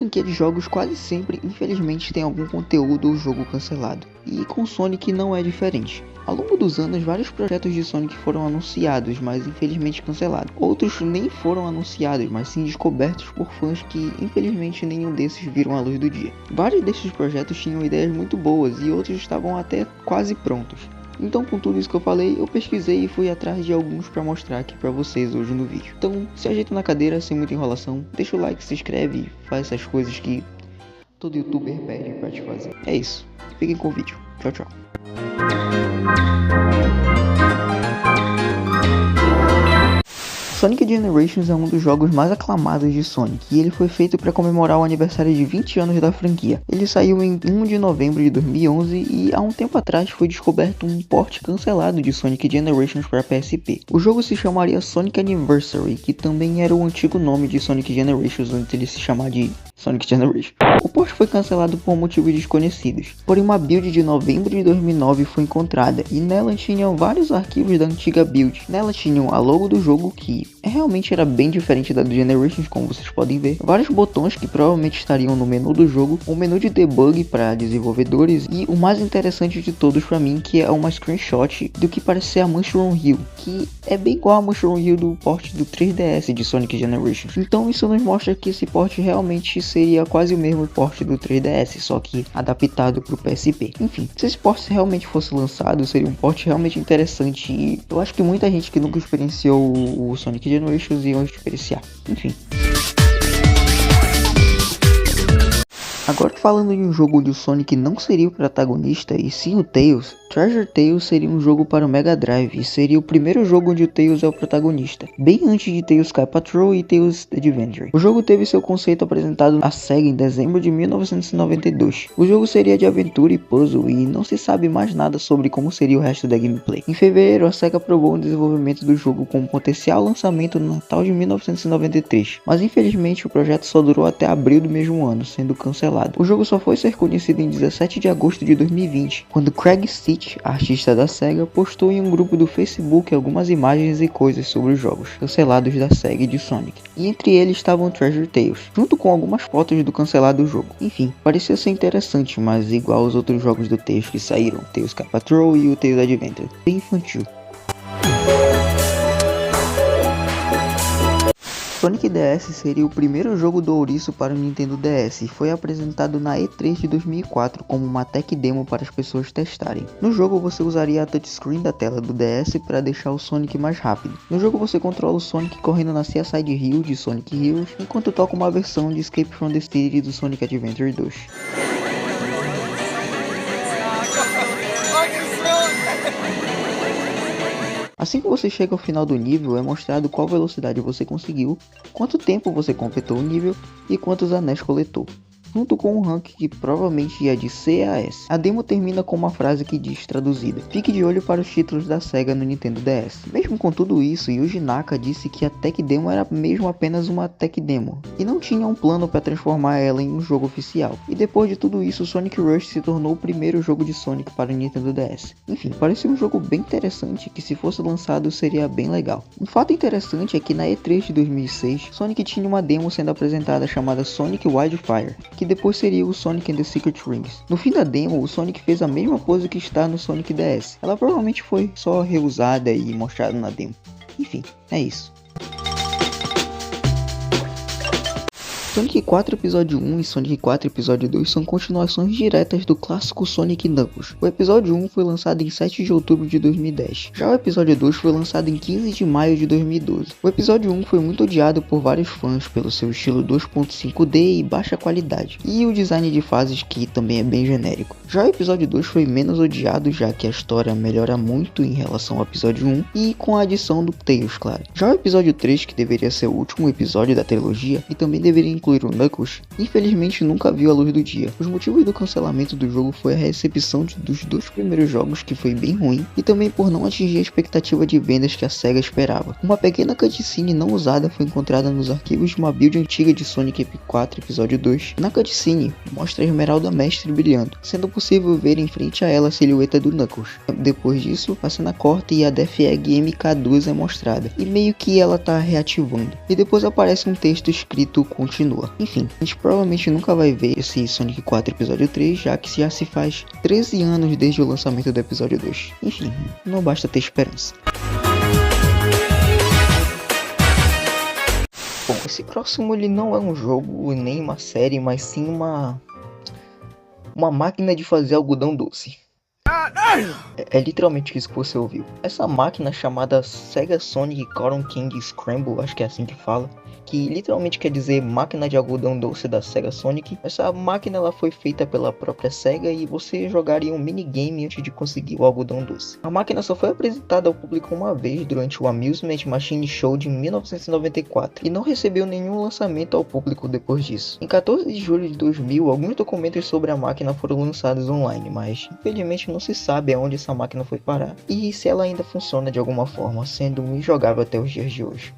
Aqueles jogos quase sempre, infelizmente, tem algum conteúdo ou jogo cancelado, e com Sonic não é diferente. Ao longo dos anos, vários projetos de Sonic foram anunciados, mas infelizmente cancelados. Outros nem foram anunciados, mas sim descobertos por fãs que infelizmente nenhum desses viram a luz do dia. Vários desses projetos tinham ideias muito boas e outros estavam até quase prontos. Então, com tudo isso que eu falei, eu pesquisei e fui atrás de alguns para mostrar aqui para vocês hoje no vídeo. Então, se ajeita na cadeira sem muita enrolação, deixa o like, se inscreve e faz essas coisas que todo youtuber pede para te fazer. É isso, fiquem com o vídeo. Tchau, tchau. Sonic Generations é um dos jogos mais aclamados de Sonic, e ele foi feito para comemorar o aniversário de 20 anos da franquia. Ele saiu em 1 de novembro de 2011 e há um tempo atrás foi descoberto um port cancelado de Sonic Generations para PSP. O jogo se chamaria Sonic Anniversary, que também era o antigo nome de Sonic Generations antes de ele se chamar de Sonic Generations. O port foi cancelado por motivos desconhecidos, porém uma build de novembro de 2009 foi encontrada e nela tinham vários arquivos da antiga build. Nela tinham a logo do jogo, que realmente era bem diferente da do Generations, como vocês podem ver, vários botões que provavelmente estariam no menu do jogo, um menu de debug para desenvolvedores e o mais interessante de todos para mim, que é uma screenshot do que parece ser a Mushroom Hill, que é bem igual a Mushroom Hill do port do 3DS de Sonic Generations. Então isso nos mostra que esse port realmente seria quase o mesmo port do 3DS, só que adaptado para o PSP. Enfim, se esse port realmente fosse lançado, seria um port realmente interessante e eu acho que muita gente que nunca experienciou o Sonic Generations iam experienciar. Enfim. Agora falando de um jogo onde o Sonic não seria o protagonista e sim o Tails, Treasure Tales seria um jogo para o Mega Drive e seria o primeiro jogo onde o Tails é o protagonista, bem antes de Tails Sky Patrol e Tails Adventure. O jogo teve seu conceito apresentado à SEGA em dezembro de 1992. O jogo seria de aventura e puzzle e não se sabe mais nada sobre como seria o resto da gameplay. Em fevereiro, a SEGA aprovou o desenvolvimento do jogo com um potencial lançamento no Natal de 1993, mas infelizmente o projeto só durou até abril do mesmo ano, sendo cancelado. O jogo só foi ser conhecido em 17 de agosto de 2020, quando Craig Stitch, artista da SEGA, postou em um grupo do Facebook algumas imagens e coisas sobre os jogos cancelados da SEGA e de Sonic, e entre eles estavam Treasure Tales, junto com algumas fotos do cancelado jogo. Enfim, parecia ser interessante, mas igual aos outros jogos do Tails que saíram, Tails Sky Patrol e o Tails Adventure, bem infantil. Sonic DS seria o primeiro jogo do ouriço para o Nintendo DS e foi apresentado na E3 de 2004 como uma tech demo para as pessoas testarem. No jogo você usaria a touchscreen da tela do DS para deixar o Sonic mais rápido. No jogo você controla o Sonic correndo na Seaside Hill de Sonic Heroes, enquanto toca uma versão de Escape from the City do Sonic Adventure 2. Assim que você chega ao final do nível, é mostrado qual velocidade você conseguiu, quanto tempo você completou o nível e quantos anéis coletou, junto com um rank que provavelmente ia de C a S. A demo termina com uma frase que diz, traduzida: fique de olho para os títulos da SEGA no Nintendo DS. Mesmo com tudo isso, Yuji Naka disse que a tech demo era mesmo apenas uma tech demo, e não tinha um plano para transformar ela em um jogo oficial. E depois de tudo isso, Sonic Rush se tornou o primeiro jogo de Sonic para o Nintendo DS. Enfim, parecia um jogo bem interessante que se fosse lançado seria bem legal. Um fato interessante é que na E3 de 2006, Sonic tinha uma demo sendo apresentada chamada Sonic Wildfire, que depois seria o Sonic and the Secret Rings. No fim da demo, o Sonic fez a mesma pose que está no Sonic DS. Ela provavelmente foi só reusada e mostrada na demo. Enfim, é isso. Sonic 4 Episódio 1 e Sonic 4 Episódio 2 são continuações diretas do clássico Sonic Knuckles. O Episódio 1 foi lançado em 7 de outubro de 2010. Já o Episódio 2 foi lançado em 15 de maio de 2012. O Episódio 1 foi muito odiado por vários fãs pelo seu estilo 2.5D e baixa qualidade, e o design de fases que também é bem genérico. Já o Episódio 2 foi menos odiado, já que a história melhora muito em relação ao Episódio 1 e com a adição do Tails, claro. Já o Episódio 3, que deveria ser o último episódio da trilogia e também deveria incluir o Knuckles, infelizmente nunca viu a luz do dia. Os motivos do cancelamento do jogo foi a recepção dos dois primeiros jogos, que foi bem ruim, e também por não atingir a expectativa de vendas que a SEGA esperava. Uma pequena cutscene não usada foi encontrada nos arquivos de uma build antiga de Sonic 4 Episódio 2. Na cutscene, mostra a Esmeralda Mestre brilhando, sendo possível ver em frente a ela a silhueta do Knuckles. Depois disso, a cena corta e a Death Egg MK2 é mostrada, e meio que ela tá reativando. E depois aparece um texto escrito "Continue". continua. Enfim, a gente provavelmente nunca vai ver esse Sonic 4 episódio 3, já que já se faz 13 anos desde o lançamento do episódio 2. Enfim, não basta ter esperança. Bom, esse próximo ele não é um jogo nem uma série, mas sim uma máquina de fazer algodão doce. É literalmente isso que você ouviu. Essa máquina chamada Sega Sonic Cotton Candy Scramble, acho que é assim que fala, que literalmente quer dizer máquina de algodão doce da Sega Sonic. Essa máquina ela foi feita pela própria Sega e você jogaria um minigame antes de conseguir o algodão doce. A máquina só foi apresentada ao público uma vez durante o Amusement Machine Show de 1994 e não recebeu nenhum lançamento ao público depois disso. Em 14 de julho de 2000, alguns documentos sobre a máquina foram lançados online, mas infelizmente não se sabe aonde essa máquina foi parar e se ela ainda funciona de alguma forma, sendo injogável até os dias de hoje.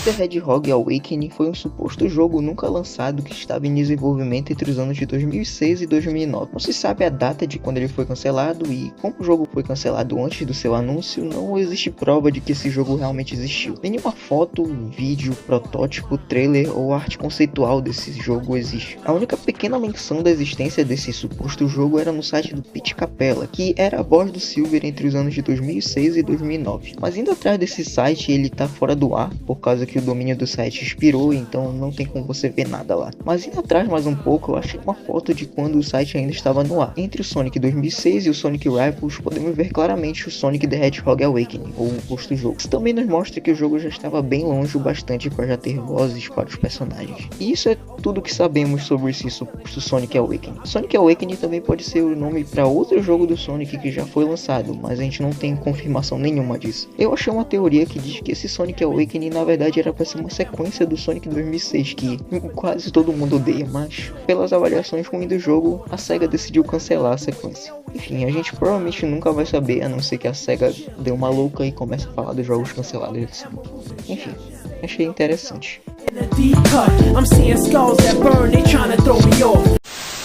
The Hedgehog Awakening foi um suposto jogo nunca lançado que estava em desenvolvimento entre os anos de 2006 e 2009. Não se sabe a data de quando ele foi cancelado e como o jogo foi cancelado antes do seu anúncio, não existe prova de que esse jogo realmente existiu. Nenhuma foto, vídeo, protótipo, trailer ou arte conceitual desse jogo existe. A única pequena menção da existência desse suposto jogo era no site do Pete Capella, que era a voz do Silver entre os anos de 2006 e 2009. Mas indo atrás desse site, ele tá fora do ar, por causa que o domínio do site expirou, então não tem como você ver nada lá. Mas indo atrás mais um pouco, eu achei uma foto de quando o site ainda estava no ar. Entre o Sonic 2006 e o Sonic Rivals, podemos ver claramente o Sonic the Hedgehog Awakening, ou o rosto do jogo. Isso também nos mostra que o jogo já estava bem longe o bastante para já ter vozes para os personagens. E isso é tudo que sabemos sobre esse suposto Sonic Awakening. Sonic Awakening também pode ser o nome para outro jogo do Sonic que já foi lançado, mas a gente não tem confirmação nenhuma disso. Eu achei uma teoria que diz que esse Sonic Awakening na verdade era para ser uma sequência do Sonic 2006, que quase todo mundo odeia, mas pelas avaliações ruins do jogo, a SEGA decidiu cancelar a sequência. Enfim, a gente provavelmente nunca vai saber, a não ser que a SEGA dê uma louca e comece a falar dos jogos cancelados de Sonic. Enfim, achei interessante.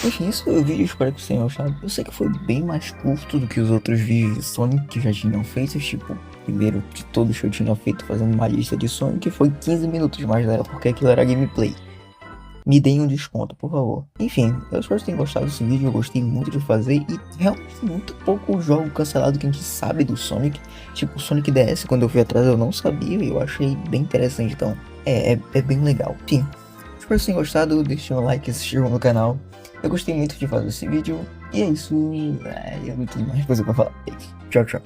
Enfim, esse foi o vídeo, espero que vocês tenham gostado. Eu sei que foi bem mais curto do que os outros vídeos de Sonic que já tinham feito, tipo, primeiro de todos que eu tinha feito fazendo uma lista de Sonic foi 15 minutos, mas era porque aquilo era gameplay. Me deem um desconto, por favor. Enfim, eu espero que tenham gostado desse vídeo, eu gostei muito de fazer e realmente muito pouco jogo cancelado que a gente sabe do Sonic. Tipo, o Sonic DS, quando eu fui atrás eu não sabia e eu achei bem interessante, então é bem legal. Enfim, espero que tenham gostado, deixem um like e se inscrevam no canal. Eu gostei muito de fazer esse vídeo e é isso. Eu não tenho mais coisa pra falar. Tchau, tchau.